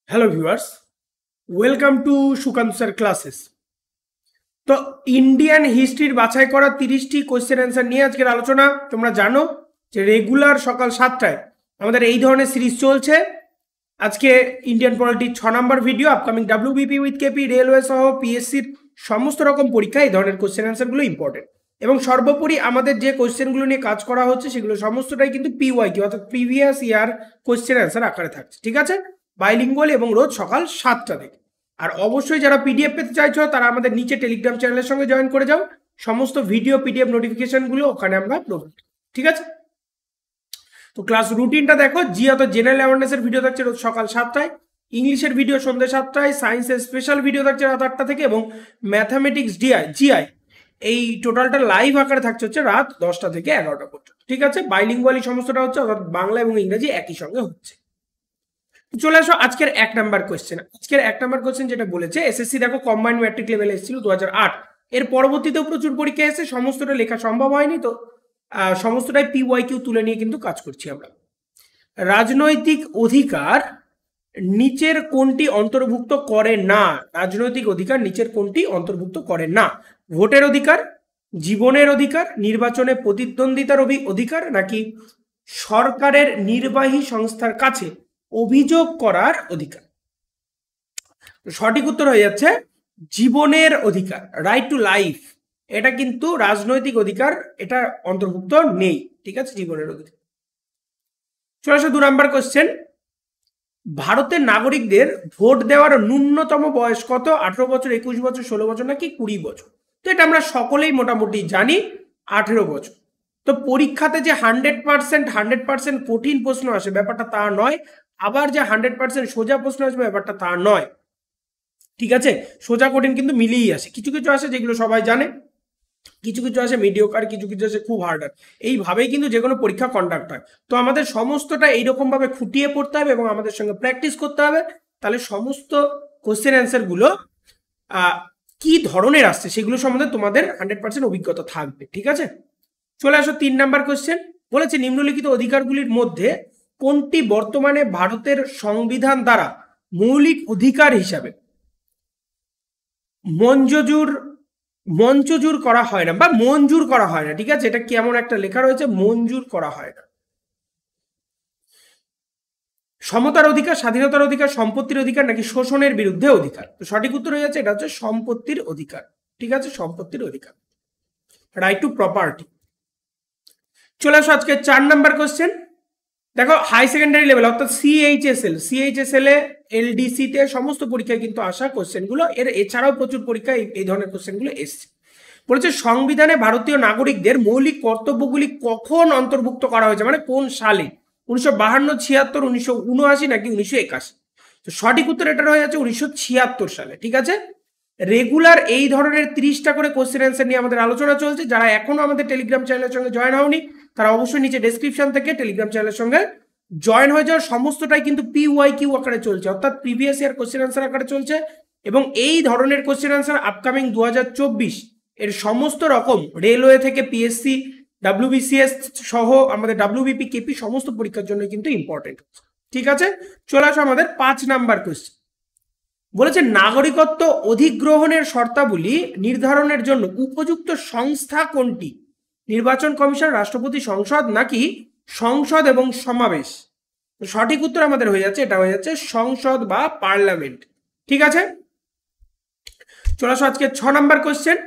Hello viewers, welcome to Sukanta sir classes. তো Indian হিস্ট্রির বাছাই করা 30টি কোয়েশ্চেন অ্যান্সার নিয়ে আজকের আলোচনা। তোমরা জানো যে রেগুলার সকাল 7টায় আমাদের এই ধরনের সিরিজ চলছে। আজকে ইন্ডিয়ান পলিটির 6 নম্বর video. Upcoming WBP with KP, railway সহ পিএসসির সমস্ত রকম পরীক্ষা এই ধরনের কোয়েশ্চেন অ্যান্সারগুলো ইম্পর্টেন্ট। এবং সর্বোপরি আমাদের যে কোয়েশ্চেনগুলো নিয়ে কাজ করা হচ্ছে সেগুলো সমস্তটাই কিন্তু পিওয়াইকিউ অর্থাৎ প্রিভিয়াস ইয়ার কোয়েশ্চেন অ্যান্সার আকারে থাকছে, ঠিক আছে, বাইলিঙ্গুয়াল এবং রোজ সকাল 7টা থেকে। আর অবশ্যই যারা পিডিএফ পেতে চাইছো তারা আমাদের নিচে টেলিগ্রাম চ্যানেলের সঙ্গে জয়েন করে যাও। সমস্ত ভিডিও পিডিএফ নোটিফিকেশনগুলো ওখানে আমরা প্রোভাইড, ঠিক আছে। তো ক্লাস রুটিনটা দেখো, অর্থাৎ জেনারেল অ্যাওয়ারনেসের ভিডিও থাকছে রোজ সকাল 7টায়, ইংলিশের ভিডিও সন্ধ্যে 7টায়, সায়েন্সের স্পেশাল ভিডিও থাকছে রাত 8টা থেকে, এবং ম্যাথামেটিক্স জিআই এই টোটালটা লাইভ আকারে থাকছে হচ্ছে রাত 10টা থেকে 11টা পর্যন্ত, ঠিক আছে। বাইলিঙ্গুয়ালি সমস্তটা হচ্ছে অর্থাৎ বাংলা এবং ইংরেজি একই সঙ্গে হচ্ছে। চলে আসো আজকের 1 নাম্বার কোয়েশ্চেন। আজকের 1 নাম্বার কোয়েশ্চেন যেটা বলেছে, এসএসসি দেখো কম্বাইন্ড ম্যাট্রিক লেভেলে এসেছিল 2008, এর পরবর্তীতেও প্রচুর পরীক্ষা এসে সমস্তটা লেখা সম্ভব হয়নি, তো সমস্তটাই পিওয়াইকিউ তুলে নিয়ে কিন্তু কাজ করছি আমরা। রাজনৈতিক অধিকার নিচের কোনটি অন্তর্ভুক্ত করে না? রাজনৈতিক অধিকার নিচের কোনটি অন্তর্ভুক্ত করে না? ভোটের অধিকার, জীবনের অধিকার, নির্বাচনে প্রতিদ্বন্দ্বিতার অধিকার, নাকি সরকারের নির্বাহী সংস্থার কাছে অভিযোগ করার অধিকার? সঠিক উত্তর হয়ে যাচ্ছে জীবনের অধিকার, রাইট টু লাইফ। এটা কিন্তু রাজনৈতিক অধিকার, এটা অন্তর্ভুক্ত নেই, ঠিক আছে, জীবনের অধিকার। চলে আসো 2 নাম্বার কোশ্চেন। ভারতের নাগরিকদের ভোট দেওয়ার ন্যূনতম বয়স কত? 18 বছর, 21 বছর, 16 বছর, নাকি 20 বছর? তো এটা আমরা সকলেই মোটামুটি জানি, 18 বছর। তো পরীক্ষাতে যে 100% কঠিন প্রশ্ন আসে ব্যাপারটা তা নয়, আবার যে 100% সোজা প্রশ্ন আসবে ব্যাপারটা তা নয়, ঠিক আছে। সোজা কঠিন কিন্তু মিলিয়েই আসে, কিছু কিছু আসে যেগুলো সবাই জানে, কিছু কিছু আসে মিডিওকার, কিছু কিছু আসে খুব হার্ডার। এইভাবেই কিন্তু যে কোনো পরীক্ষা কন্ডাক্ট হয়। তো আমাদের সমস্তটা এইরকম ভাবে খুঁটিয়ে পড়তে হবে এবং আমাদের সঙ্গে প্র্যাকটিস করতে হবে, তাহলে সমস্ত কোশ্চেন অ্যান্সারগুলো কি ধরনের আসছে সেগুলো সম্বন্ধে তোমাদের 100% অভিজ্ঞতা থাকবে, ঠিক আছে। চলে আসো 3 নাম্বার কোশ্চেন। বলেছে নিম্নলিখিত অধিকারগুলির মধ্যে কোনটি বর্তমানে ভারতের সংবিধান দ্বারা মৌলিক অধিকার হিসাবে মঞ্জুর করা হয় না বা মঞ্জুর করা হয় না, ঠিক আছে। এটা কেমন একটা লেখা রয়েছে, মঞ্জুর করা হয় না। সমতার অধিকার, স্বাধীনতার অধিকার, সম্পত্তির অধিকার, নাকি শোষণের বিরুদ্ধে অধিকার? তো সঠিক উত্তর হয়ে যাচ্ছে এটা হচ্ছে সম্পত্তির অধিকার, ঠিক আছে, সম্পত্তির অধিকার, রাইট টু প্রপার্টি। চলে আসো আজকে 4 নাম্বার কোশ্চেন। দেখো হাই সেকেন্ডারি লেভেল অর্থাৎ সিএইচএসএল এ, এলডিসি তে সমস্ত পরীক্ষায় কিন্তু আসা কোশ্চেনগুলো, এছাড়াও প্রচুর পরীক্ষায় এই ধরনের কোশ্চেনগুলো এসছে। বলেছে সংবিধানে ভারতীয় নাগরিকদের মৌলিক কর্তব্যগুলি কখন অন্তর্ভুক্ত করা হয়েছে, মানে কোন সালে? 1952, 76, 1979, নাকি 1981? তো সঠিক উত্তর এটা হয়ে যাচ্ছে 1976 সালে, ঠিক আছে। রেগুলার এই ধরনের 30টা করে কোশ্চেন অ্যান্সার নিয়ে আমাদের আলোচনা চলছে। যারা এখনো আমাদের টেলিগ্রাম চ্যানেলের সঙ্গে জয়েন হওনি তারা অবশ্যই নিচে ডেসক্রিপশন থেকে টেলিগ্রাম চ্যানেলের সঙ্গে জয়েন হয়ে যাওয়ার। সমস্তটাই কিন্তু পিওয়াইকিউ আকারে চলছে, অর্থাৎ প্রিভিয়াস ইয়ার কোশ্চেন অ্যান্সার আকারে চলছে, এবং এই ধরনের কোশ্চেন অ্যান্সার আপকামিং 2024 এর সমস্ত রকম রেলওয়ে থেকে পিএসসি, ডাব্লিউবিসিএস সহ আমাদের ডাব্লিউবিপি, কেপি সমস্ত পরীক্ষার জন্য কিন্তু ইম্পর্টেন্ট, ঠিক আছে। চলে আসো আমাদের 5 নাম্বার কোশ্চেন। বলেছে নাগরিকত্ব অধিগ্রহণের শর্তাবলী নির্ধারণের জন্য উপযুক্ত সংস্থা কোনটি? নির্বাচন কমিশন, রাষ্ট্রপতি, সংসদ, নাকি সংসদ এবং সমাবেশ? সঠিক উত্তর আমাদের হয়ে যাচ্ছে এটা হয়ে যাচ্ছে সংসদ বা পার্লামেন্ট, ঠিক আছে। চলে আসো আজকে 6 নাম্বার কোশ্চেন।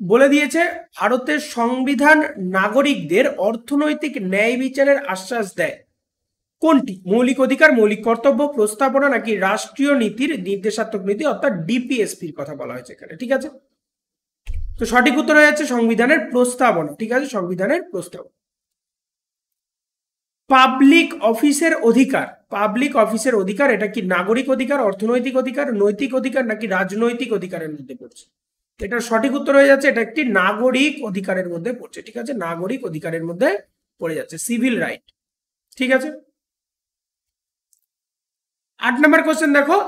বলে দিয়েছে ভারতের সংবিধান নাগরিকদের অর্থনৈতিক ন্যায় বিচারের আশ্বাস দেয় কোনটি? মৌলিক অধিকার, মৌলিক কর্তব্য, প্রস্তাবনা, নাকি রাষ্ট্রীয় নীতির নির্দেশাত্মক নীতি অর্থাৎ ডিপিএসপির কথা বলা হয়েছে এখানে, ঠিক আছে। তো সঠিক উত্তর হয়ে যাচ্ছে সংবিধানের প্রস্তাবনা, ঠিক আছে, সংবিধানের প্রস্তাবনা। পাবলিক অফিসের অধিকার এটা কি নাগরিক অধিকার, অর্থনৈতিক অধিকার, নৈতিক অধিকার, নাকি রাজনৈতিক অধিকারের মধ্যে পড়ছে? এটা সঠিক উত্তর হয়ে যাচ্ছে এটা একটি নাগরিক অধিকারের মধ্যে পড়ছে, ঠিক আছে, নাগরিক অধিকারের মধ্যে পড়ে যাচ্ছে, সিভিল রাইট, ঠিক আছে। 8 নম্বর কোশ্চেন দেখো,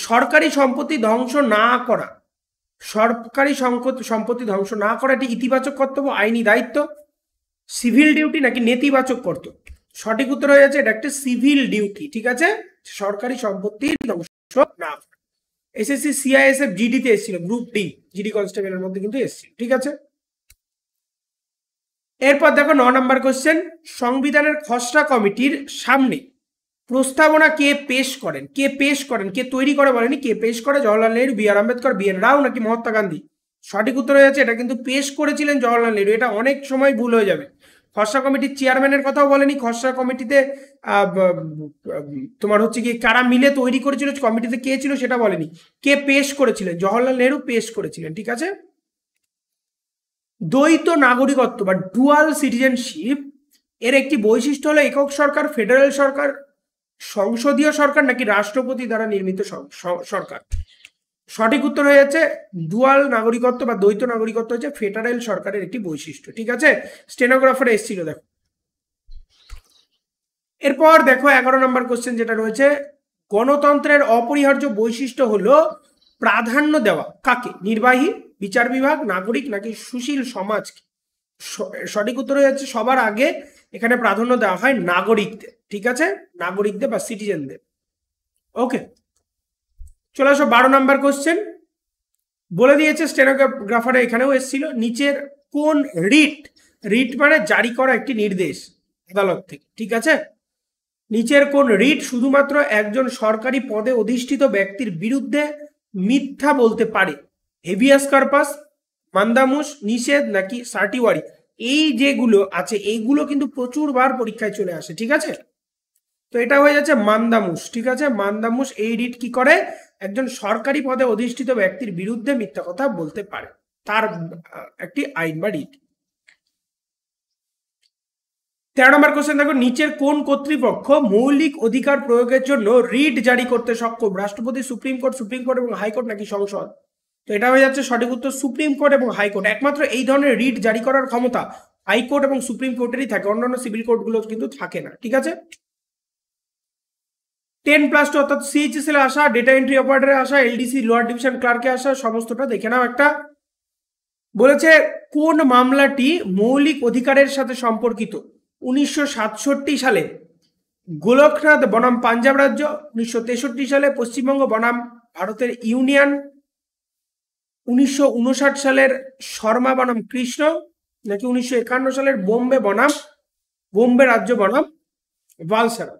সরকারি সম্পত্তি ধ্বংস না করা, এটি ইতিবাচক কর্তব্য, আইনি দায়িত্ব, সিভিল ডিউটি, নাকি নেতিবাচক কর্তব্য? সঠিক উত্তর হয়ে যাচ্ছে এটা একটা সিভিল ডিউটি, ঠিক আছে, সরকারি সম্পত্তির ধ্বংস না। এসএসসি সিআইএসএফ জিডিতে এসেছিল, গ্রুপ ডি জিডি কনস্টেবলের মধ্যে কিন্তু এসেছিল, ঠিক আছে। এরপর দেখো 9 নম্বর কোশ্চেন, সংবিধানের খসড়া কমিটির সামনে প্রস্তাবনা কে পেশ করেন? কে পেশ করেন, কে তৈরি করে বলেনি, কে পেশ করে? জওহরলাল নেহরু, বি আর আম্বেদকর, বি এন রাও নাকি মহাত্মা গান্ধী? সঠিক উত্তর হয়ে যাচ্ছে এটা কিন্তু পেশ করেছিলেন জওহরলাল নেহরু। এটা অনেক সময় ভুল হয়ে যাবে। খসড়া কমিটির চেয়ারম্যানের কথাও বলেনি, খসড়া কমিটিতে তোমার হচ্ছে কি কারা মিলে তৈরি করেছিল, কমিটিতে কে ছিল সেটা বলেনি। কে পেশ করেছিলেন? জওহরলাল নেহরু পেশ করেছিলেন, ঠিক আছে। দ্বৈত নাগরিকত্ব বা ডুয়াল সিটিজেনশিপ এর একটি বৈশিষ্ট্য হলো একক সরকার, ফেডারেল সরকার, সংসদীয় সরকার নাকি রাষ্ট্রপতি দ্বারা নির্মিত সরকার? সঠিক উত্তর হয়ে যাচ্ছে ডুয়াল নাগরিকত্ব বা দ্বৈত নাগরিকত্ব হচ্ছে ফেডারেল সরকারের একটি বৈশিষ্ট্য, ঠিক আছে। স্টেনোগ্রাফারে এসেছিল দেখো। এরপর দেখো 11 নম্বর কোশ্চেন যেটা রয়েছে, গণতন্ত্রের অপরিহার্য বৈশিষ্ট্য হলো প্রাধান্য দেওয়া কাকে? নির্বাহী, বিচার বিভাগ, নাগরিক নাকি সুশীল সমাজকে? সঠিক উত্তর হয়ে যাচ্ছে সবার আগে এখানে প্রাধান্য দেওয়া হয় নাগরিকদের, ঠিক আছে, নাগরিকদের বা সিটিজেনদের। ওকে, চলে আসো 12 নম্বর কোশ্চেন। বলে দিয়েছে স্টেনোগ্রাফারে এখানেও এসেছিল, নিচের কোন রিট, রিট মানে জারি করা একটি নির্দেশ আদালত থেকে, ঠিক আছে, নিচের কোন রিট শুধুমাত্র একজন সরকারি পদে অধিষ্ঠিত ব্যক্তির বিরুদ্ধে মিথ্যা বলতে পারে? হেভিয়াস কর্পাস, মান্দামুস, নিষেধ নাকি সার্টিওয়ারি? এই যেগুলো আছে এইগুলো কিন্তু প্রচুরবার পরীক্ষায় চলে আসে, ঠিক আছে। তো এটা হয়ে যাচ্ছে মান্দামুস, ঠিক আছে। মান্দামুস এই রিট কি করে? একজন সরকারি পদে অধিষ্ঠিত ব্যক্তির বিরুদ্ধে মিথ্যা কথা বলতে পারে, তার একটি আইন বা রিট। 13 নম্বর কোশ্চেন দেখো, নিচের কোন কর্তৃপক্ষ মৌলিক অধিকার প্রয়োগের জন্য রিট জারি করতে সক্ষম? রাষ্ট্রপতি, সুপ্রিম কোর্ট এবং হাইকোর্ট নাকি সংসদ? তো এটা হয়ে যাচ্ছে সঠিক উত্তর সুপ্রিম কোর্ট এবং হাইকোর্ট। একমাত্র এই ধরনের রিট জারি করার ক্ষমতা হাইকোর্ট এবং সুপ্রিম কোর্টেরই থাকে, অন্যান্য সিভিল কোর্টগুলো কিন্তু থাকে না, ঠিক আছে। 10+2 অর্থাৎ সিএইচএসএল আসা, ডেটা এন্ট্রি অপারেটরে আসা, এলডিসি লোয়ার ডিভিশন ক্লার্কে আসা, সমস্তটা দেখে নাও একটা। বলেছে কোন মামলাটি মৌলিক অধিকারের সাথে সম্পর্কিত? 1967 সালে গোলকনাথ বনাম পাঞ্জাব রাজ্য, 1963 সালে পশ্চিমবঙ্গ বনাম ভারতের ইউনিয়ন, 1959 সালের শর্মা বনাম কৃষ্ণ নাকি 1951 সালের বোম্বে রাজ্য বনাম ভালসারা?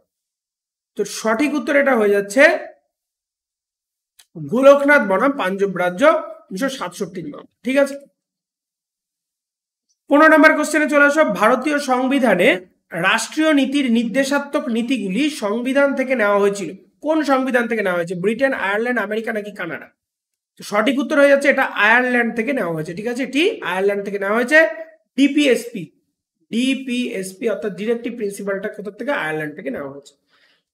তো সঠিক উত্তর এটা হয়ে যাচ্ছে গোলকনাথ বনাম পাঞ্জাব রাজ্য 1967 মামলা, ঠিক আছে। 15 নম্বর কোশ্চেনে চলে আসো, ভারতীয় সংবিধানে রাষ্ট্রীয় নীতির নির্দেশাত্মক নীতিগুলি সংবিধান থেকে নেওয়া হয়েছিল? কোন সংবিধান থেকে নেওয়া হয়েছে? ব্রিটেন, আয়ারল্যান্ড, আমেরিকা নাকি কানাডা? তো সঠিক উত্তর হয়ে যাচ্ছে এটা আয়ারল্যান্ড থেকে নেওয়া হয়েছে, ঠিক আছে, এটি আয়ারল্যান্ড থেকে নেওয়া হয়েছে। ডিপিএসপি অর্থাৎ ডিরেক্টিভ প্রিন্সিপালটা কোথা থেকে? আয়ারল্যান্ড থেকে নেওয়া হয়েছে।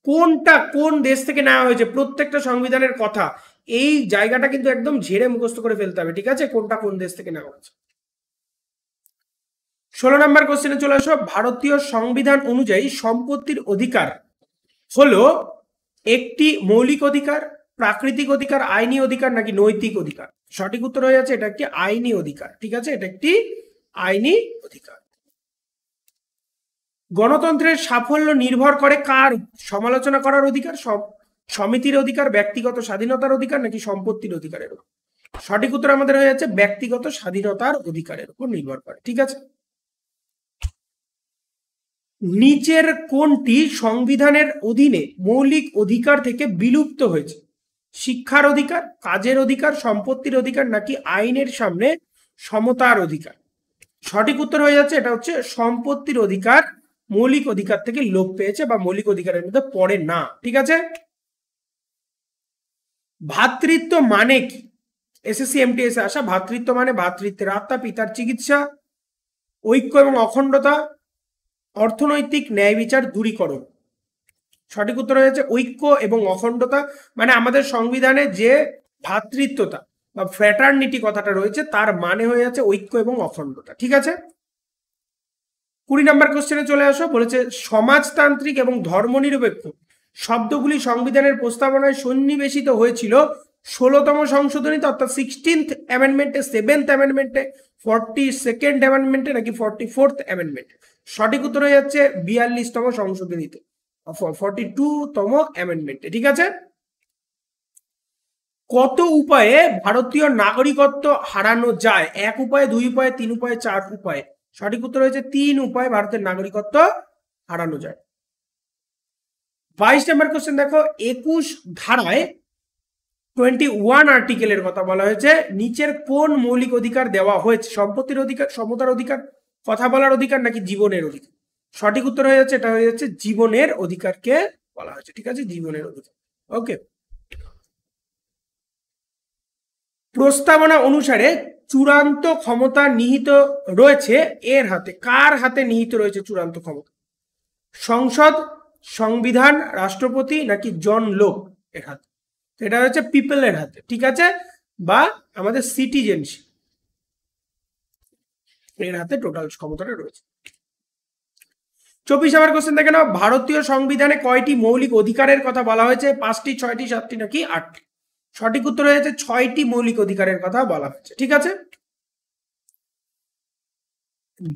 কোনটা কোন দেশ থেকে নেওয়া হয়েছে প্রত্যেকটা সংবিধানের কথা এই জায়গাটা কিন্তু একদম ঝেড়ে মুখস্থ করে ফেলতে হবে, ঠিক আছে, কোনটা কোন দেশ থেকে নেওয়া হয়েছে। 16 নম্বর কোশ্চেনে চলে আসো, ভারতীয় সংবিধান অনুযায়ী সম্পত্তির অধিকার হলো একটি মৌলিক অধিকার, প্রাকৃতিক অধিকার, আইনি অধিকার নাকি নৈতিক অধিকার? সঠিক উত্তর হয়ে যাচ্ছে এটা একটি আইনি অধিকার, ঠিক আছে, এটা একটি আইনি অধিকার। গণতন্ত্রের সাফল্য নির্ভর করে কার? সমালোচনা করার অধিকার, সমিতির অধিকার, ব্যক্তিগত স্বাধীনতার অধিকার নাকি সম্পত্তির অধিকারের উপর? সঠিক উত্তর আমাদের হয়ে যাচ্ছে ব্যক্তিগত স্বাধীনতার অধিকারের উপর নির্ভর করে, ঠিক আছে। নিচের কোনটি সংবিধানের অধীনে মৌলিক অধিকার থেকে বিলুপ্ত হয়েছে? শিক্ষার অধিকার, কাজের অধিকার, সম্পত্তির অধিকার নাকি আইনের সামনে সমতার অধিকার? সঠিক উত্তর হয়ে যাচ্ছে এটা হচ্ছে সম্পত্তির অধিকার মৌলিক অধিকার থেকে লোপ পেয়েছে বা মৌলিক অধিকারের মধ্যে পড়ে না, ঠিক আছে। ভ্রাতৃত্ব মানে কি? এসএসসি এমটিএস আসা। ভ্রাতৃত্ব মানে ভ্রাতৃত্বের আত্মা, পিতার চিকিৎসা, ঐক্য এবং অখণ্ডতা, অর্থনৈতিক ন্যায় বিচার দূরীকরণ। সঠিক উত্তর হয়েছে ঐক্য এবং অখণ্ডতা, মানে আমাদের সংবিধানে যে ভ্রাতৃত্বতা বা ফ্র্যাটার্নিটি কথাটা রয়েছে তার মানে হয়ে যাচ্ছে ঐক্য এবং অখণ্ডতা, ঠিক আছে। 20 নম্বর কোশ্চেনে চলে আসো, বলেছে সমাজতান্ত্রিক এবং ধর্মনিরপেক্ষ শব্দগুলি সংবিধানের প্রস্তাবনায় সন্নিবেশিত হয়েছিল 16তম সংশোধনীতে অর্থাৎ 16th অ্যামেন্ডমেন্টে, 7th অ্যামেন্ডমেন্টে, 42nd অ্যামেন্ডমেন্টে নাকি 44th অ্যামেন্ডমেন্টে? সঠিক উত্তর হয়ে যাচ্ছে 42তম সংশোধনীতে 42তম অ্যামেন্ডমেন্টে। ঠিক আছে, কত উপায়ে ভারতীয় নাগরিকত্ব হারানো যায়? 1 উপায়ে, 2 উপায়ে, 3 উপায়ে, 4 উপায়ে? সঠিক উত্তর হয়েছে 3 উপায়ে ভারতের নাগরিকত্ব হারানো যায়। 22 নম্বর কোশ্চেন দেখো, 21 ধারায় 21 আর্টিকেলের কথা বলা হয়েছে, নিচের কোন মৌলিক অধিকার দেওয়া হয়েছে? সম্পত্তির অধিকার, সমতার অধিকার, কথা বলার অধিকার, নাকি জীবনের অধিকার? সঠিক উত্তর হয়ে যাচ্ছে, এটা হয়ে যাচ্ছে জীবনের অধিকারকে বলা হয়েছে। ঠিক আছে, জীবনের অধিকার। ওকে, প্রস্তাবনা অনুসারে চূড়ান্ত ক্ষমতা নিহিত রয়েছে এর হাতে। কার হাতে নিহিত রয়েছে চূড়ান্ত ক্ষমতা? সংসদ, সংবিধান, রাষ্ট্রপতি, নাকি জন লোক এর হাতে? এটা হচ্ছে পিপলের হাতে। ঠিক আছে, বা আমাদের সিটিজেনশিপ এর হাতে টোটাল ক্ষমতাটা রয়েছে। 24 নম্বর কোশ্চেন দেখে নাও, ভারতীয় সংবিধানে কয়টি মৌলিক অধিকারের কথা বলা হয়েছে? 5টি, 6টি, 7টি, নাকি 8টি? সঠিক উত্তর হয়েছে 6টি মৌলিক অধিকারের কথা বলা হয়েছে। ঠিক আছে,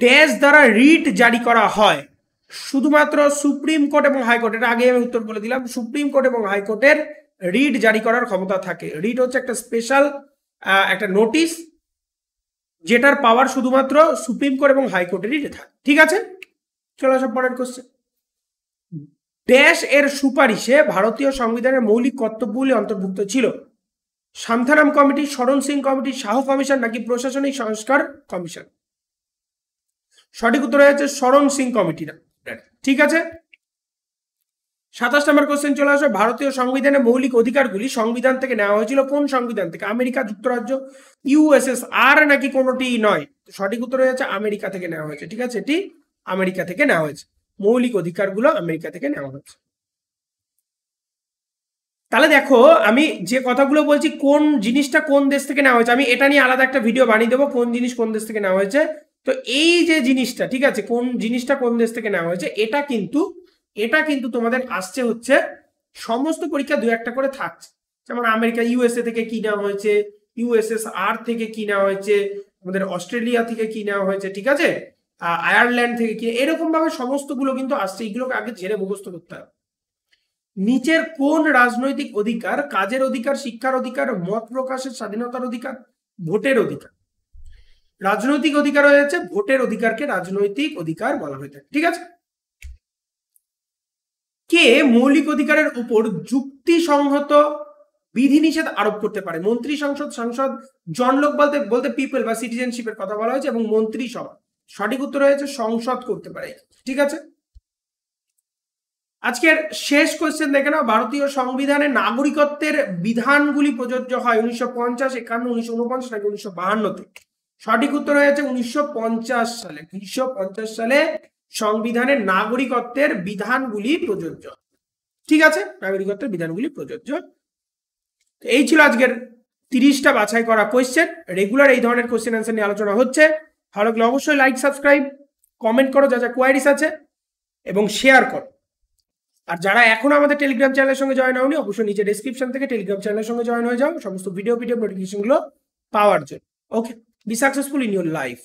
দেশ দ্বারা রিট জারি করা হয় শুধুমাত্র সুপ্রিম কোর্ট এবং হাইকোর্ট। এটা আগে আমি উত্তর বলে দিলাম, সুপ্রিম কোর্ট এবং হাইকোর্টের রিট জারি করার ক্ষমতা থাকে। রিট হচ্ছে একটা স্পেশাল একটা নোটিশ, যেটার পাওয়ার শুধুমাত্র সুপ্রিম কোর্ট এবং হাইকোর্টেরই থাকে। ঠিক আছে, চলো সব পরের কোশ্চেন। দেশ এর সুপারিশে ভারতীয় সংবিধানের মৌলিক কর্তব্যগুলি অন্তর্ভুক্ত ছিল? সান্থানাম কমিটি, শরণ সিং কমিটি, শাহ কমিশন, নাকি প্রশাসনিক সংস্কার কমিশন? সঠিক উত্তর হয়েছে শরণ সিং কমিটি। ঠিক আছে, 27 নম্বর কোশ্চেন চলে আসবে, ভারতীয় সংবিধানের মৌলিক অধিকারগুলি সংবিধান থেকে নেওয়া হয়েছিল কোন সংবিধান থেকে? আমেরিকা যুক্তরাজ্য, ইউএসএসআর, নাকি কোনোটি নয়? সঠিক উত্তর হয়েছে আমেরিকা থেকে নেওয়া হয়েছে। ঠিক আছে, এটি আমেরিকা থেকে নেওয়া হয়েছে, মৌলিক অধিকারগুলো আমেরিকা থেকে নেওয়া হয়েছে। তাহলে দেখো, আমি যে কথাগুলো বলছি কোন জিনিসটা কোন দেশ থেকে নেওয়া হয়েছে, আমি এটা নিয়ে আলাদা একটা ভিডিও বানিয়ে দেবো, কোন জিনিস কোন দেশ থেকে নেওয়া হয়েছে। তো এই যে জিনিসটা, ঠিক আছে, কোন জিনিসটা কোন দেশ থেকে নেওয়া হয়েছে, এটা কিন্তু তোমাদের আসছে হচ্ছে সমস্ত পরীক্ষা 2-1টা করে থাকছে। যেমন আমেরিকা, ইউএসএ থেকে কি নেওয়া হয়েছে, ইউএসএসআর থেকে কি নেওয়া হয়েছে, আমাদের অস্ট্রেলিয়া থেকে কি নেওয়া হয়েছে, ঠিক আছে, আয়ারল্যান্ড থেকে কি, এরকম ভাবে সমস্তগুলো কিন্তু আসছে। এগুলোকে আগে ঝেড়ে মুখস্থ করতে হবে। নিচের কোন রাজনৈতিক অধিকার, কাজের অধিকার, শিক্ষার অধিকার, মত প্রকাশের স্বাধীনতার অধিকার, ভোটের অধিকার? রাজনৈতিক অধিকার হয়ে যাচ্ছে, ভোটের অধিকারকে রাজনৈতিক অধিকার বলা হয়ে থাকে। ঠিক আছে, কে মৌলিক অধিকারের উপর যুক্তিসঙ্গত বিধিনিষেধ আরোপ করতে পারে? মন্ত্রী, সংসদ, সাংসদ, জনলোক বলতে বলতে পিপল বা সিটিজেনশিপের কথা বলা হয়েছে, এবং মন্ত্রিসভা। সঠিক উত্তর হয়েছে সংসদ করতে পারে। ঠিক আছে, আজকের শেষ কোশ্চেন দেখে নাও, ভারতীয় সংবিধানে নাগরিকত্বের বিধানগুলি প্রযোজ্য হয় 1950, 51, 1949, নাকি 1952-তে? সঠিক উত্তর হয়েছে 1950 সালে। 1950 সালে সংবিধানের নাগরিকত্বের বিধানগুলি প্রযোজ্য। ঠিক আছে, নাগরিকত্বের বিধানগুলি প্রযোজ্য। এই ছিল আজকের 30টা বাছাই করা কোশ্চেন। রেগুলার এই ধরনের কোশ্চেন অ্যান্সার নিয়ে আলোচনা হচ্ছে। ভালো লাগলে অবশ্যই লাইক, সাবস্ক্রাইব, কমেন্ট করো যা যা কোয়ারিজ আছে, এবং শেয়ার করো। আর যারা এখনো আমাদের টেলিগ্রাম চ্যানেলের সঙ্গে জয়েন হওনি, অবশ্যই নিচে ডেসক্রিপশন থেকে টেলিগ্রাম চ্যানেলের সঙ্গে জয়েন হয়ে যাও সমস্ত ভিডিও নোটিফিকেশনগুলো পাওয়ার জন্য। Okay, be successful in your life.